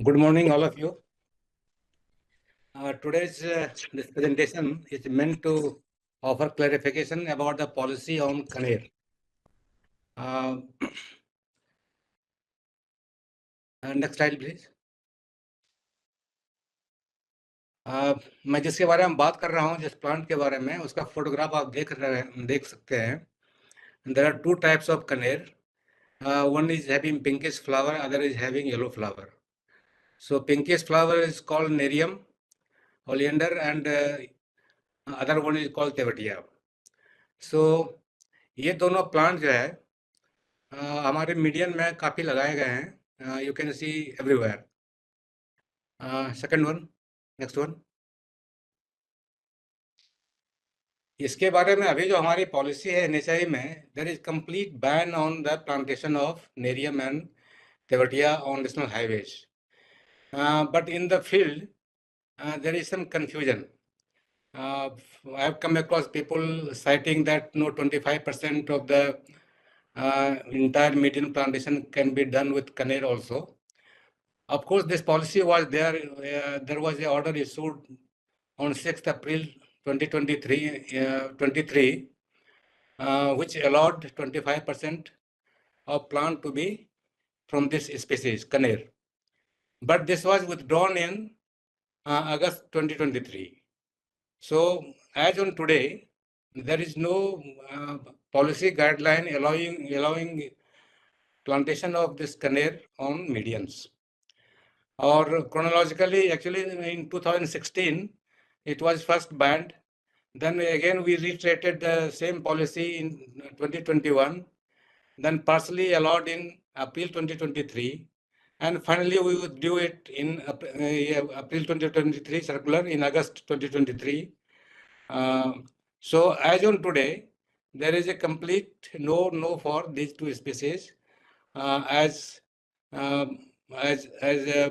Good morning, all of you. Today's this presentation is meant to offer clarification about the policy on Khaner. Next slide, please. मैं जिसके बारे में बात कर रहा हूँ, जिस प्लांट के बारे में, उसका फोटोग्राफ आप देख सकते हैं. There are two types of Khaner. One is having pinkish flower, other is having yellow flower. So pinkish flower is called Nerium Oleander, and other one is called Thevetia. So ये दोनों plant जो है हमारे median में काफ़ी लगाए गए हैं. You can see everywhere. Second one, next one. इसके बारे में अभी जो हमारी पॉलिसी है एनएचआई में, there is complete ban on the plantation of nerium and thevetia on national highways. But in the field there is some confusion. I have come across people citing that no 25% of the entire median plantation can be done with Khaner also. Of course, this policy was there. There was an order issued on 6th April 2023, which allowed 25% of plant to be from this species, Khaner. But this was withdrawn in August 2023. So, as on today, there is no policy guideline allowing plantation of this Khaner on medians. Or chronologically, actually in 2016, it was first banned. Then again, we reiterated the same policy in 2021, then partially allowed in April 2023, and finally we withdrew it in April 2023 circular in August 2023. So as on today, there is a complete no for these two species as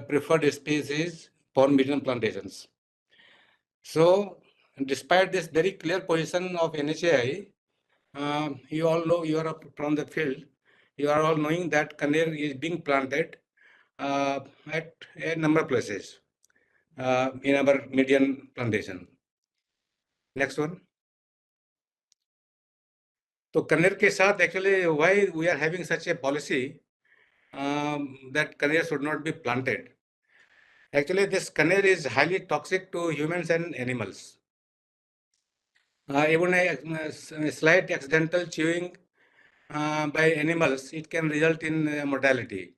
preferred species for median plantations. So, despite this very clear position of NHAI, you all know, you are from the field, you are all knowing that Khaner is being planted at a number of places in our median plantation. Next one. तो Khaner के साथ actually why we are having such a policy that Khaner should not be planted. Actually, this Khaner is highly toxic to humans and animals. Even a slight accidental chewing by animals, it can result in mortality.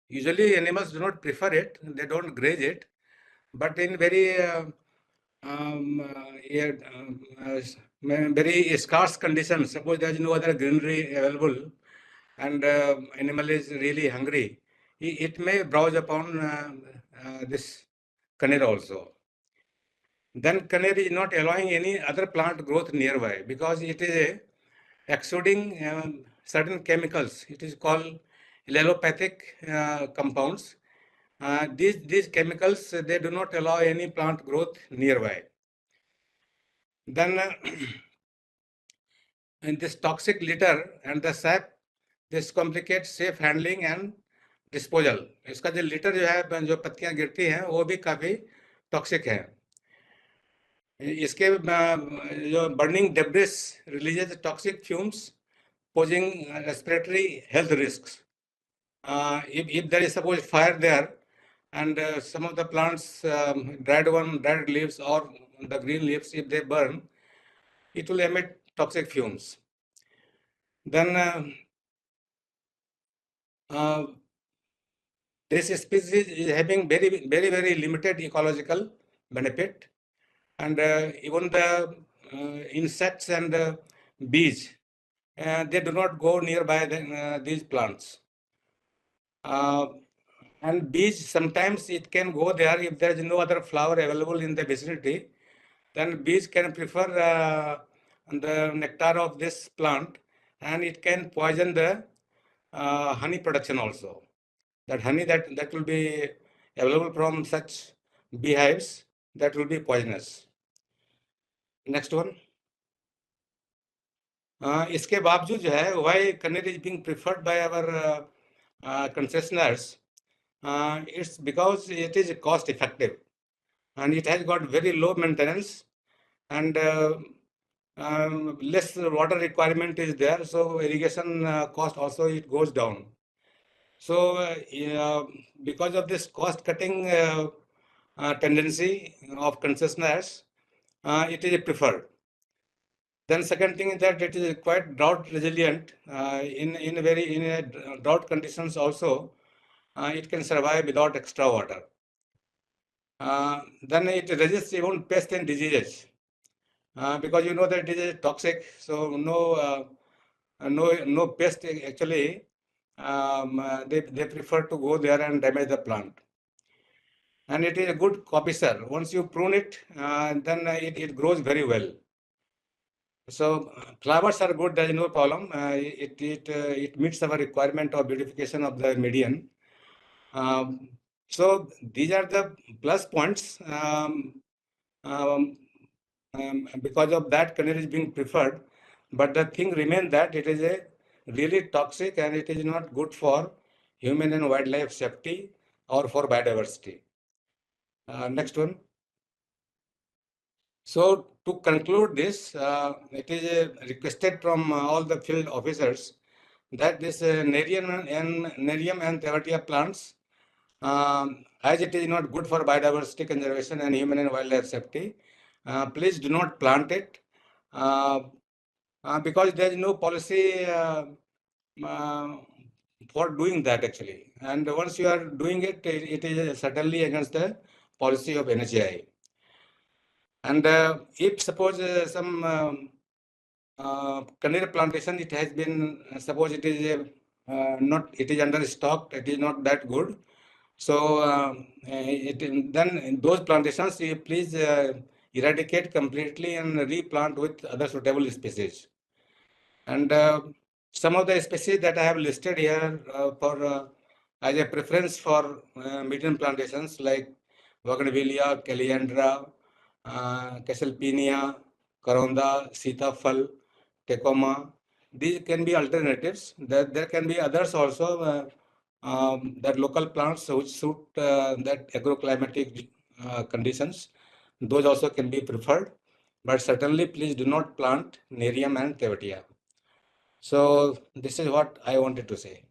Usually, animals do not prefer it; they don't graze it. But in very very scarce conditions, suppose there is no other greenery available, and animal is really hungry, it may browse upon this Khaner also. Then Khaner is not allowing any other plant growth nearby because it is exuding certain chemicals. It is called allelopathic compounds. These chemicals, they do not allow any plant growth nearby. Then in this toxic litter and the sap, this complicates safe handling and disposal. इसका जो litre जो है, जो पत्तियां गिरती हैं, वो भी काफ़ी टॉक्सिक है. इसके जो burning debris releases toxic fumes posing respiratory health risks. If there is suppose fire there and some of the plants, dried leaves or the green leaves, if they burn, it will emit toxic fumes. Then this species is having very limited ecological benefit, and even the insects and bees, they do not go nearby these plants. And bees, sometimes it can go there if there is no other flower available in the vicinity. Then bees can prefer the nectar of this plant, and it can poison the honey production also. That honey that will be available from such beehives, that will be poisonous. Next one. इसके बावजूद जो है, why Khaner is being preferred by our concessionaires, It's because it is cost effective and it has got very low maintenance and less water requirement is there. So irrigation cost also it goes down. So because of this cost cutting tendency of concessionaires, it is preferred. Then second thing is that it is quite drought resilient in drought conditions also. It can survive without extra water. Then it resists even pests and diseases because you know that it is toxic. So no pest actually. They prefer to go there and damage the plant. And it is a good copicer. Once you prune it, then it grows very well. So flowers are good. There is no problem. It meets our requirement of beautification of the median. So these are the plus points. Because of that, Canary is being preferred. But the thing remains that it is a really toxic and it is not good for human and wildlife safety or for biodiversity. Next one. So to conclude this, it is requested from all the field officers that this Nerium and Thevetia plants, as it is not good for biodiversity conservation and human and wildlife safety, please do not plant it because there is no policy for doing that actually. And once you are doing it, it is certainly against the policy of NHAI. And if suppose some Canary plantation, it has been, suppose it is it is under stocked, it is not that good. So then in those plantations, you please eradicate completely and replant with other suitable species. And some of the species that I have listed here as a preference for medium plantations like Bougainvillea, Oleander, Casalpinia, Karonda, Sitafal, Tecoma. These can be alternatives. There can be others also that local plants which suit that agroclimatic conditions. Those also can be preferred. But certainly please do not plant Nerium and Thevetia. So this is what I wanted to say.